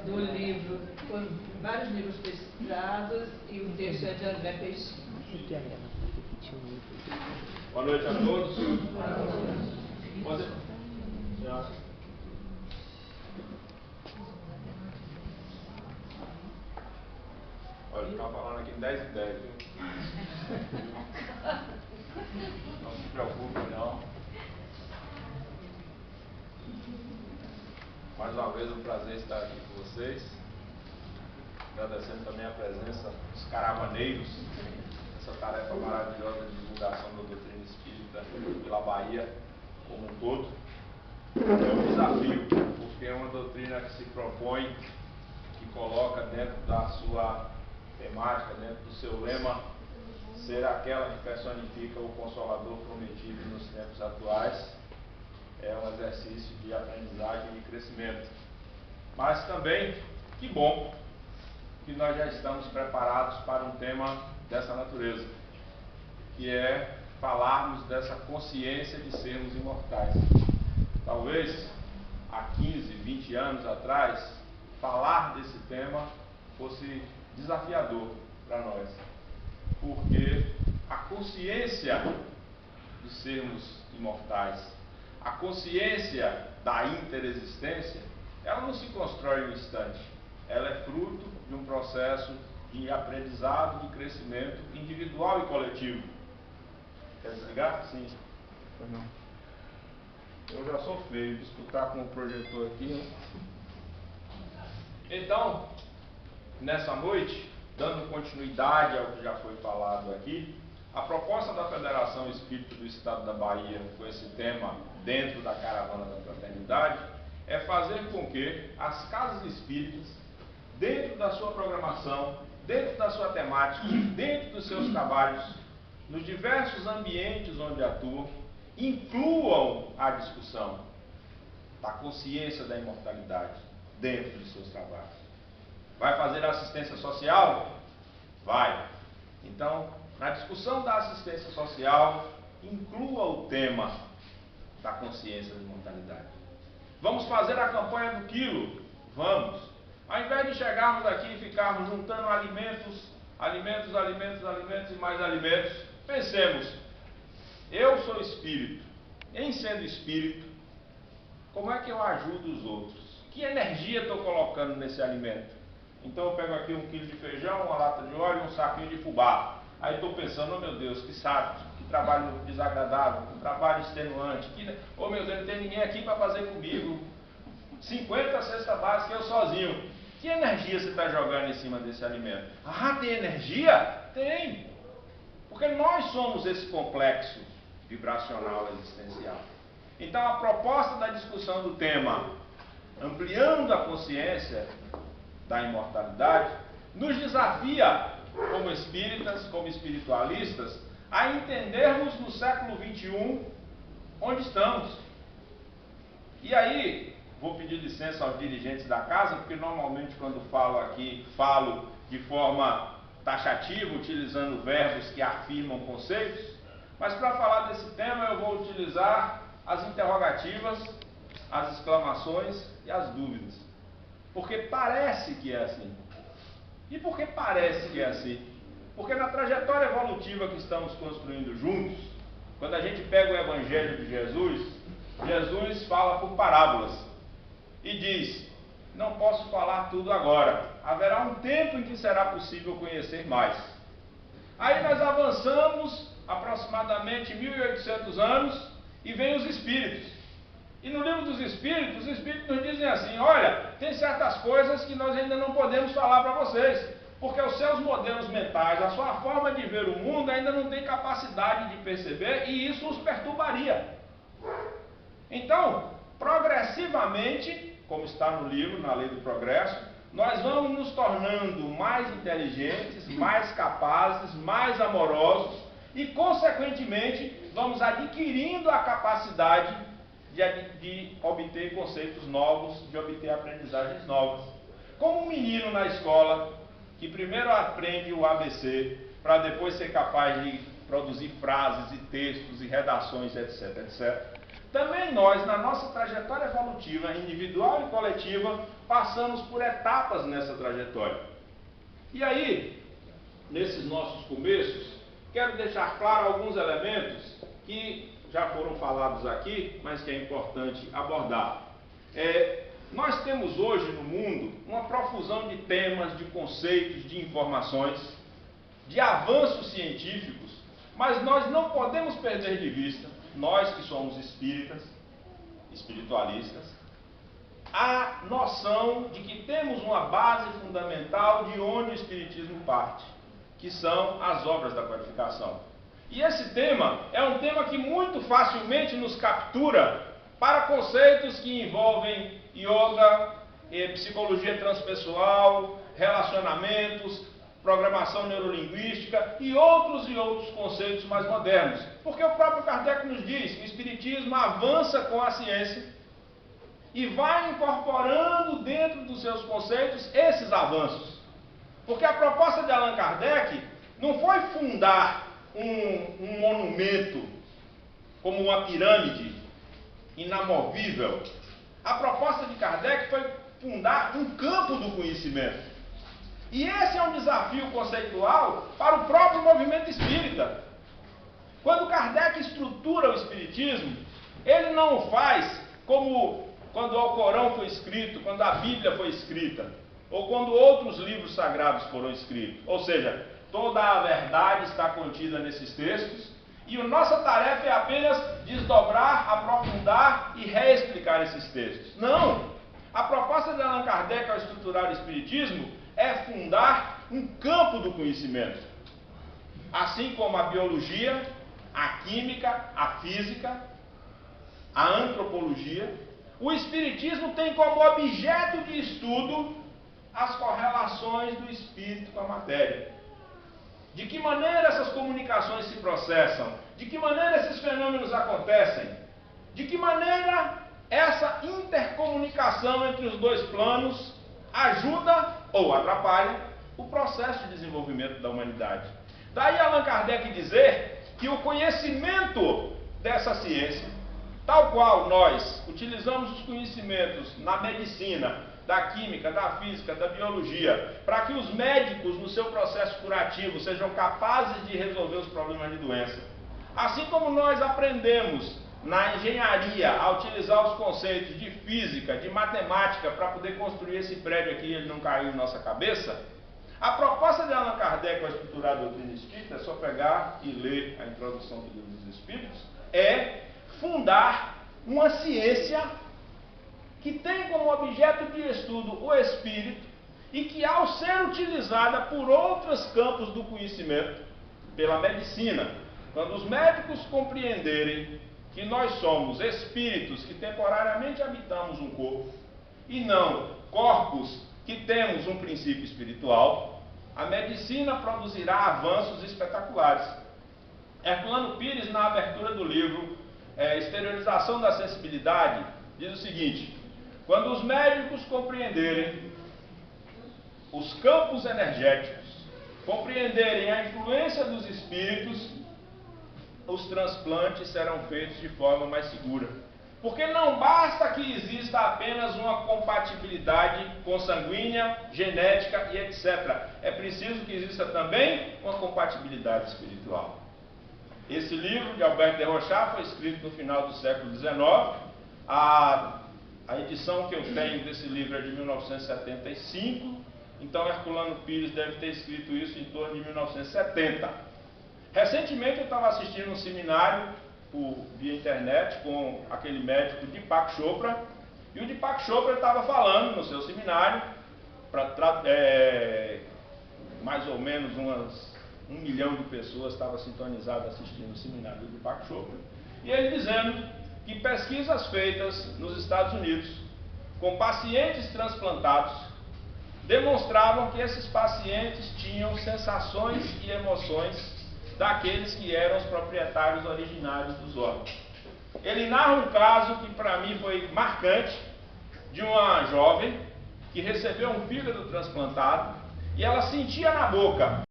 Do livro, foram vários livros pesquisados e o texto é de André Peixinho. Boa noite a todos. Olha, ficar falando aqui em 10 e 10, viu? Não se preocupe, não. Mais uma vez, um prazer estar aqui com vocês. Agradecendo também a presença dos caravaneiros, essa tarefa maravilhosa de divulgação da doutrina espírita pela Bahia como um todo. É um desafio, porque é uma doutrina que se propõe, que coloca dentro da sua temática, dentro do seu lema, ser aquela que personifica o Consolador prometido nos tempos atuais. É um exercício de aprendizagem e crescimento. Mas também, que bom que nós já estamos preparados para um tema dessa natureza, que é falarmos dessa consciência de sermos imortais. Talvez há 15, 20 anos atrás, falar desse tema fosse desafiador para nós, porque a consciência de sermos imortais, a consciência da interexistência, ela não se constrói em um instante, ela é fruto de um processo de aprendizado, de crescimento individual e coletivo. Quer desligar? Sim. Não. Eu já sou feio de escutar com o projetor aqui, né? Então, nessa noite, dando continuidade ao que já foi falado aqui, a proposta da Federação Espírita do Estado da Bahia, com esse tema dentro da Caravana da Fraternidade, é fazer com que as casas espíritas, dentro da sua programação, dentro da sua temática, dentro dos seus trabalhos, nos diversos ambientes onde atuam, incluam a discussão da consciência da imortalidade dentro de seus trabalhos. Vai fazer assistência social? Vai. Então, na discussão da assistência social, inclua o tema da consciência da imortalidade. Vamos fazer a campanha do quilo? Vamos. Ao invés de chegarmos aqui e ficarmos juntando alimentos e mais alimentos, pensemos, eu sou espírito. Em sendo espírito, como é que eu ajudo os outros? Que energia estou colocando nesse alimento? Então eu pego aqui 1 quilo de feijão, uma lata de óleo e um saquinho de fubá. Aí estou pensando, oh meu Deus, que saco, que trabalho desagradável, que trabalho extenuante, oh meu Deus, não tem ninguém aqui para fazer comigo. 50 cestas básicas, eu sozinho. Que energia você está jogando em cima desse alimento? Ah, tem energia? Tem. Porque nós somos esse complexo vibracional existencial. Então a proposta da discussão do tema, ampliando a consciência da imortalidade, nos desafia, como espíritas, como espiritualistas, a entendermos no século XXI onde estamos. E aí, vou pedir licença aos dirigentes da casa, porque normalmente quando falo aqui, falo de forma taxativa, utilizando verbos que afirmam conceitos, mas para falar desse tema eu vou utilizar as interrogativas, as exclamações e as dúvidas. Porque parece que é assim. E por que parece que é assim? Porque na trajetória evolutiva que estamos construindo juntos, quando a gente pega o Evangelho de Jesus, Jesus fala por parábolas e diz, não posso falar tudo agora, haverá um tempo em que será possível conhecer mais. Aí nós avançamos aproximadamente 1800 anos e vem os Espíritos. E no livro dos Espíritos, os Espíritos nos dizem assim, olha, tem certas coisas que nós ainda não podemos falar para vocês, porque os seus modelos mentais, a sua forma de ver o mundo ainda não tem capacidade de perceber e isso os perturbaria. Então, progressivamente, como está no livro, na Lei do Progresso, nós vamos nos tornando mais inteligentes, mais capazes, mais amorosos e, consequentemente, vamos adquirindo a capacidade de obter conceitos novos, de obter aprendizagens novas. Como um menino na escola, que primeiro aprende o ABC, para depois ser capaz de produzir frases e textos e redações, etc, etc. também nós, na nossa trajetória evolutiva, individual e coletiva, passamos por etapas nessa trajetória. E aí, nesses nossos começos, quero deixar claro alguns elementos que já foram falados aqui, mas que é importante abordar. Nós temos hoje no mundo uma profusão de temas, de conceitos, de informações, de avanços científicos, mas nós não podemos perder de vista, nós que somos espíritas, espiritualistas, a noção de que temos uma base fundamental de onde o espiritismo parte, que são as obras da codificação. E esse tema é um tema que muito facilmente nos captura para conceitos que envolvem yoga, psicologia transpessoal, relacionamentos, programação neurolinguística e outros conceitos mais modernos. Porque o próprio Kardec nos diz que o espiritismo avança com a ciência e vai incorporando dentro dos seus conceitos esses avanços. Porque a proposta de Allan Kardec não foi fundar um monumento como uma pirâmide inamovível. A proposta de Kardec foi fundar um campo do conhecimento. E esse é um desafio conceitual para o próprio movimento espírita. Quando Kardec estrutura o espiritismo, ele não o faz como quando o Alcorão foi escrito, quando a Bíblia foi escrita, ou quando outros livros sagrados foram escritos. Ou seja, toda a verdade está contida nesses textos, e a nossa tarefa é apenas desdobrar, aprofundar e reexplicar esses textos. Não! A proposta de Allan Kardec ao estruturar o espiritismo é fundar um campo do conhecimento. Assim como a biologia, a química, a física, a antropologia, o espiritismo tem como objeto de estudo as correlações do espírito com a matéria. De que maneira essas comunicações se processam? De que maneira esses fenômenos acontecem? De que maneira essa intercomunicação entre os dois planos ajuda ou atrapalha o processo de desenvolvimento da humanidade? Daí Allan Kardec dizer que o conhecimento dessa ciência, tal qual nós utilizamos os conhecimentos na medicina, da química, da física, da biologia, para que os médicos no seu processo curativo sejam capazes de resolver os problemas de doença. Assim como nós aprendemos na engenharia a utilizar os conceitos de física, de matemática, para poder construir esse prédio aqui e ele não cair em nossa cabeça, a proposta de Allan Kardec ao estruturar a doutrina espírita, é só pegar e ler a introdução do Livro dos Espíritos, é fundar uma ciência que tem como objeto de estudo o espírito e que, ao ser utilizada por outros campos do conhecimento, pela medicina, quando os médicos compreenderem que nós somos espíritos que temporariamente habitamos um corpo e não corpos que temos um princípio espiritual, a medicina produzirá avanços espetaculares. Herculano Pires, na abertura do livro Exteriorização da Sensibilidade, diz o seguinte: quando os médicos compreenderem os campos energéticos, compreenderem a influência dos espíritos, os transplantes serão feitos de forma mais segura. Porque não basta que exista apenas uma compatibilidade consanguínea, genética e etc. É preciso que exista também uma compatibilidade espiritual. Esse livro de Albert de Rochat foi escrito no final do século XIX. A edição que eu tenho desse livro é de 1975. Então Herculano Pires deve ter escrito isso em torno de 1970. Recentemente eu estava assistindo um seminário via internet com aquele médico Deepak Chopra, e o Deepak Chopra estava falando no seu seminário, mais ou menos 1 milhão de pessoas estavam sintonizadas assistindo o seminário do Deepak Chopra, e ele dizendo que pesquisas feitas nos Estados Unidos com pacientes transplantados demonstravam que esses pacientes tinham sensações e emoções daqueles que eram os proprietários originários dos órgãos. Ele narra um caso que para mim foi marcante, de uma jovem que recebeu um fígado transplantado e ela sentia na boca